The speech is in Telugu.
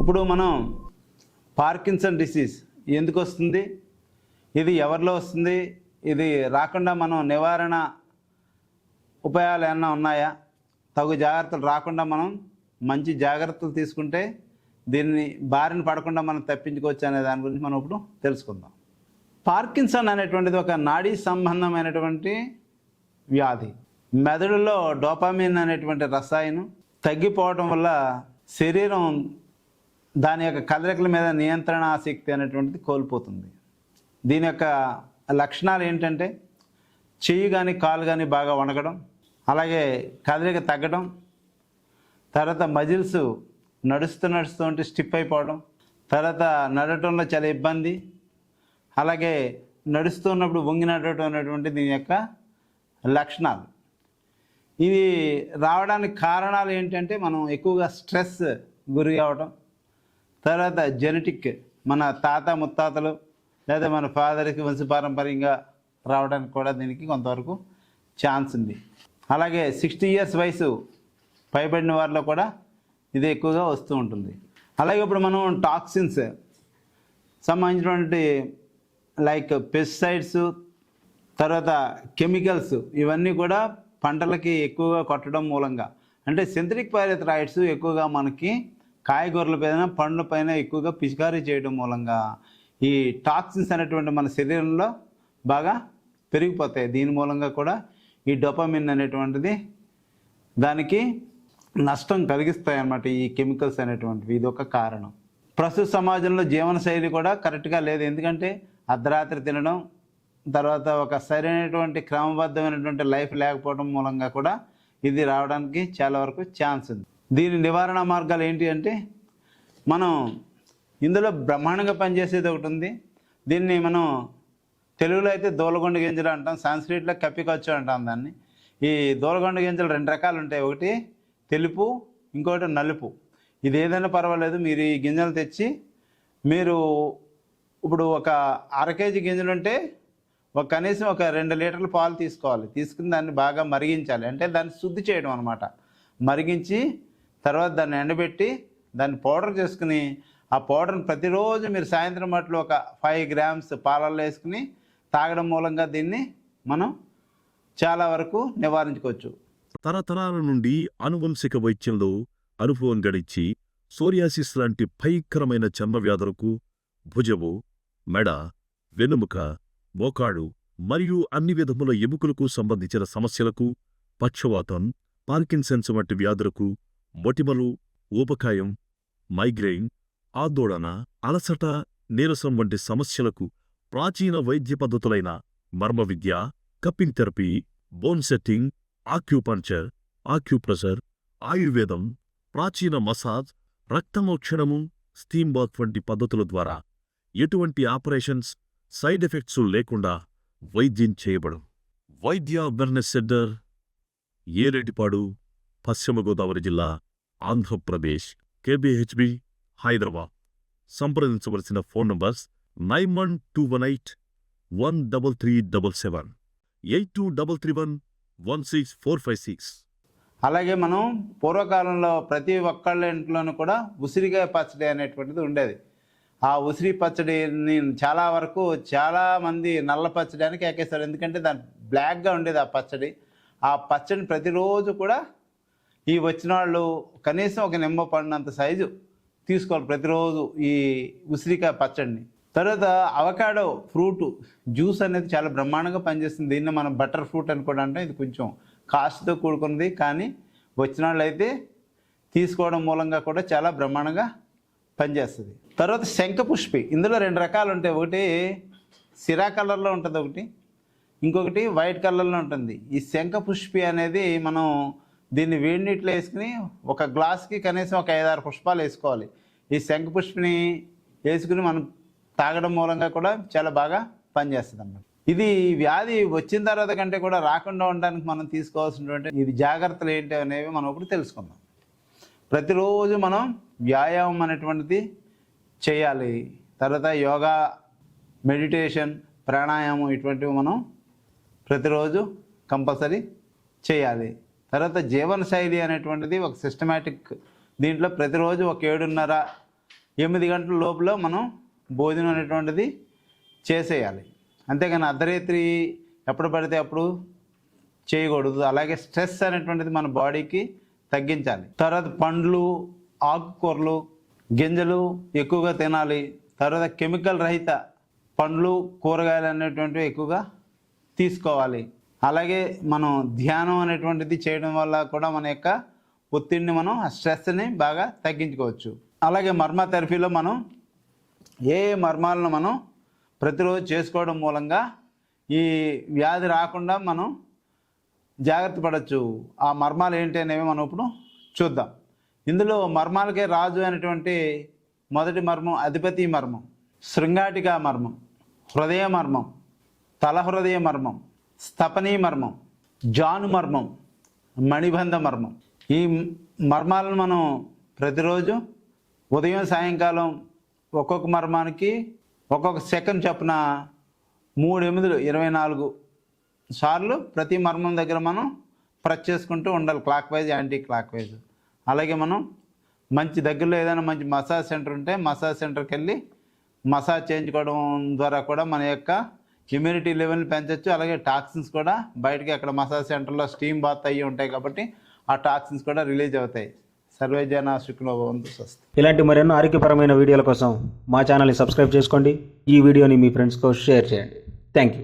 ఇప్పుడు మనం పార్కిన్సన్ డిసీజ్ ఎందుకు వస్తుంది, ఇది ఎవరిలో వస్తుంది, ఇది రాకుండా మనం నివారణ ఉపాయాలు ఏమన్నా ఉన్నాయా, తగు జాగ్రత్తలు రాకుండా మనం మంచి జాగ్రత్తలు తీసుకుంటే దీన్ని బారిన పడకుండా మనం తప్పించుకోవచ్చు అనే దాని గురించి మనం ఇప్పుడు తెలుసుకుందాం. పార్కిన్సన్ అనేటువంటిది ఒక నాడీ సంబంధమైనటువంటి వ్యాధి. మెదడులో డోపామిన్ అనేటువంటి రసాయనం తగ్గిపోవడం వల్ల శరీరం దాని యొక్క కదలికల మీద నియంత్రణ శక్తి అనేటువంటిది కోల్పోతుంది. దీని యొక్క లక్షణాలు ఏంటంటే చెయ్యి కానీ కాలు కానీ బాగా వణకడం, అలాగే కదలిక తగ్గడం, తర్వాత మజిల్స్ నడుస్తూ ఉంటే స్టిఫ్ అయిపోవడం, తర్వాత నడటంలో చాలా ఇబ్బంది, అలాగే నడుస్తున్నప్పుడు వంగి నడవటం అనేటువంటి దీని యొక్క లక్షణాలు. ఇవి రావడానికి కారణాలు ఏంటంటే మనం ఎక్కువగా స్ట్రెస్ గురి అవ్వడం, తర్వాత జెనెటిక్ మన తాత ముత్తాతలు లేదా మన ఫాదర్కి వంశపారంపర్యంగా రావడానికి కూడా దీనికి కొంతవరకు ఛాన్స్ ఉంది. అలాగే 60 years వయసు పైబడిన వారిలో కూడా ఇది ఎక్కువగా వస్తూ ఉంటుంది. అలాగే ఇప్పుడు మనం టాక్సిన్స్ సంబంధించినటువంటి లైక్ పెస్టిసైడ్స్, తర్వాత కెమికల్స్ ఇవన్నీ కూడా పంటలకి ఎక్కువగా కొట్టడం మూలంగా, అంటే సింథటిక్ పైరెథ్రాయిడ్స్ ఎక్కువగా మనకి కాయగూరల పైన పండ్ల పైన ఎక్కువగా పిచికారీ చేయడం మూలంగా ఈ టాక్సిన్స్ అనేటువంటి మన శరీరంలో బాగా పెరిగిపోతాయి. దీని మూలంగా కూడా ఈ డోపామిన్ అనేటువంటిది దానికి నష్టం కలిగిస్తాయి అన్నమాట. ఈ కెమికల్స్ అనేటువంటివి ఇది ఒక కారణం. ప్రస్తుత సమాజంలో జీవనశైలి కూడా కరెక్ట్గా లేదు. ఎందుకంటే అర్ధరాత్రి తినడం, తర్వాత ఒక సరైనటువంటి క్రమబద్ధమైనటువంటి లైఫ్ లేకపోవడం మూలంగా కూడా ఇది రావడానికి చాలా వరకు ఛాన్స్ ఉంది. దీని నివారణ మార్గాలు ఏంటి అంటే మనం ఇందులో బ్రహ్మాండంగా పనిచేసేది ఒకటి ఉంది. దీన్ని మనం తెలుగులో అయితే దూలగొండ గింజలు అంటాం, సంస్కృతిలో కప్పికొచ్చు అంటాం దాన్ని. ఈ దూలగొండ గింజలు 2 రకాలు ఉంటాయి, ఒకటి తెలుపు, ఇంకొకటి నలుపు. ఇది ఏదైనా పర్వాలేదు, మీరు ఈ గింజలు తెచ్చి మీరు ఇప్పుడు ఒక 1/2 kg గింజలు ఉంటే కనీసం ఒక 2 లీటర్ల పాలు తీసుకోవాలి. తీసుకుని దాన్ని బాగా మరిగించాలి, అంటే దాన్ని శుద్ధి చేయడం అనమాట. మరిగించి తర్వాత దాన్ని ఎండబెట్టి దాన్ని పౌడర్ చేసుకుని ఆ పౌడర్ని ప్రతిరోజు మీరు సాయంత్రం మట్లు ఒక 5 grams పాలల్లో వేసుకుని తాగడం మూలంగా దీన్ని మనం చాలా వరకు నివారించుకోవచ్చు. తరతరాల నుండి ఆనువంశిక వైద్యంలో అనుభవం గడించి సోరియాసిస్ లాంటి భయంకరమైన చర్మ వ్యాధులకు భుజము, మెడ, వెన్నుముక, మోకాడు మరియు అన్ని విధముల ఎముకలకు సంబంధించిన సమస్యలకు, పక్షవాతం, పార్కిన్సన్స్ వంటి వ్యాధులకు, మొటిమలు, ఊబకాయం, మైగ్రెయిన్, ఆందోళన, అలసట, నీరసం వంటి సమస్యలకు ప్రాచీన వైద్య పద్ధతులైన మర్మ విద్య, cupping therapy, bone setting, acupuncture, acupressure, ఆయుర్వేదం, ప్రాచీన మసాజ్, రక్తమోక్షణము, స్టీమ్ బాత్ వంటి పద్ధతుల ద్వారా ఎటువంటి ఆపరేషన్స్, సైడ్ ఎఫెక్ట్స్ లేకుండా వైద్యం చేయబடும். వైద్య వెల్నెస్ సెంటర్, ఏరేటిపాడు, పశ్చిమ గోదావరి జిల్లా, ఆంధ్రప్రదేశ్, KBHB, హైదరాబాద్. సంప్రదించవలసిన ఫోన్ నంబర్స్ 9128133777, 8233116456. అలాగే మనం పూర్వకాలంలో ప్రతి ఒక్కళ్ళ ఇంట్లోనూ కూడా ఉసిరికాయ పచ్చడి అనేటువంటిది ఉండేది. ఆ ఉసిరి పచ్చడిని చాలా వరకు చాలామంది నల్ల పచ్చడి అని కేకేస్తారు. ఎందుకంటే దాని బ్లాక్గా ఉండేది ఆ పచ్చడి. ఆ పచ్చడిని ప్రతిరోజు కూడా ఈ వచ్చిన వాళ్ళు కనీసం ఒక నిమ్మ పండినంత సైజు తీసుకోవాలి ప్రతిరోజు ఈ ఉసిరికాయ పచ్చడిని. తర్వాత అవకాడో ఫ్రూట్ జ్యూస్ అనేది చాలా బ్రహ్మాండంగా పనిచేస్తుంది. దీన్ని మనం బటర్ ఫ్రూట్ అని కూడా అంటే ఇది కొంచెం కాస్ట్తో కూడుకున్నది, కానీ వచ్చిన వాళ్ళు అయితే తీసుకోవడం మూలంగా కూడా చాలా బ్రహ్మాండంగా పనిచేస్తుంది. తర్వాత శంఖపుష్పి, ఇందులో 2 రకాలు ఉంటాయి. ఒకటి సిరా కలర్లో ఉంటుంది, ఒకటి ఇంకొకటి వైట్ కలర్లో ఉంటుంది. ఈ శంఖపుష్పి అనేది మనం దీన్ని వేడి నీటిలో వేసుకుని ఒక గ్లాస్కి కనీసం ఒక 5-6 పుష్పాలు వేసుకోవాలి. ఈ శంఖపుష్పిని వేసుకుని మనం తాగడం మూలంగా కూడా చాలా బాగా పనిచేస్తుంది అన్నమాట. ఇది వ్యాధి వచ్చిన తర్వాత కంటే కూడా రాకుండా ఉండడానికి మనం తీసుకోవాల్సినటువంటి ఇది జాగ్రత్తలు ఏంటి అనేవి మనం ఇప్పుడు తెలుసుకుందాం. ప్రతిరోజు మనం వ్యాయామం అనేటువంటిది చేయాలి. తర్వాత యోగా, మెడిటేషన్, ప్రాణాయామం ఇటువంటివి మనం ప్రతిరోజు కంపల్సరీ చేయాలి. తర్వాత జీవనశైలి అనేటువంటిది ఒక సిస్టమేటిక్, దీంట్లో ప్రతిరోజు ఒక 7:30 8 గంటల లోపల మనం భోజనం అనేటువంటిది చేసేయాలి. అంతేగాని అర్ధరాత్రి ఎప్పుడు పడితే అప్పుడు చేయకూడదు. అలాగే స్ట్రెస్ అనేటువంటిది మన బాడీకి తగ్గించాలి. తర్వాత పండ్లు, ఆకుకూరలు, గింజలు ఎక్కువగా తినాలి. తర్వాత కెమికల్ రహిత పండ్లు, కూరగాయలు అనేటువంటివి ఎక్కువగా తీసుకోవాలి. అలాగే మనం ధ్యానం అనేటువంటిది చేయడం వల్ల కూడా మన యొక్క ఒత్తిడిని మనం ఆ స్ట్రెస్ని బాగా తగ్గించుకోవచ్చు. అలాగే మర్మ థెరపీలో మనం ఏ మర్మాలను మనం ప్రతిరోజు చేసుకోవడం మూలంగా ఈ వ్యాధి రాకుండా మనం జాగ్రత్త పడవచ్చు. ఆ మర్మాలు ఏంటి అనేవి మనం ఇప్పుడు చూద్దాం. ఇందులో మర్మాలకే రాజు అనేటువంటి మొదటి మర్మం అధిపతి మర్మం, శృంగాటికా మర్మం, హృదయ మర్మం, తల హృదయ మర్మం, స్తపనీ మర్మం, జాను మర్మం, మణిబంధ మర్మం. ఈ మర్మాలను మనం ప్రతిరోజు ఉదయం సాయంకాలం ఒక్కొక్క మర్మానికి ఒక్కొక్క సెకండ్ చొప్పున 3 ఎనిమిదిలు 24 సార్లు ప్రతి మర్మం దగ్గర మనం ప్రెస్ చేసుకుంటూ ఉండాలి, clock wise, anti clock wise. అలాగే మనం మంచి దగ్గరలో ఏదైనా మంచి మసాజ్ సెంటర్ ఉంటే మసాజ్ సెంటర్కి వెళ్ళి మసాజ్ చేయించుకోవడం ద్వారా కూడా మన యొక్క ఇమ్యూనిటీ లెవెల్ని పెంచవచ్చు. అలాగే టాక్సిన్స్ కూడా బయటకి అక్కడ మసాజ్ సెంటర్లో స్టీమ్ బాత్ అయ్యి ఉంటాయి కాబట్టి ఆ టాక్సిన్స్ కూడా రిలీజ్ అవుతాయి. సర్వే జన సుఖినో భవంతు. స్వస్తి. ఇలాంటి మరెన్నో ఆరోగ్యపరమైన వీడియోల కోసం మా ఛానల్ని సబ్స్క్రైబ్ చేసుకోండి. ఈ వీడియోని మీ ఫ్రెండ్స్తో షేర్ చేయండి. Thank you.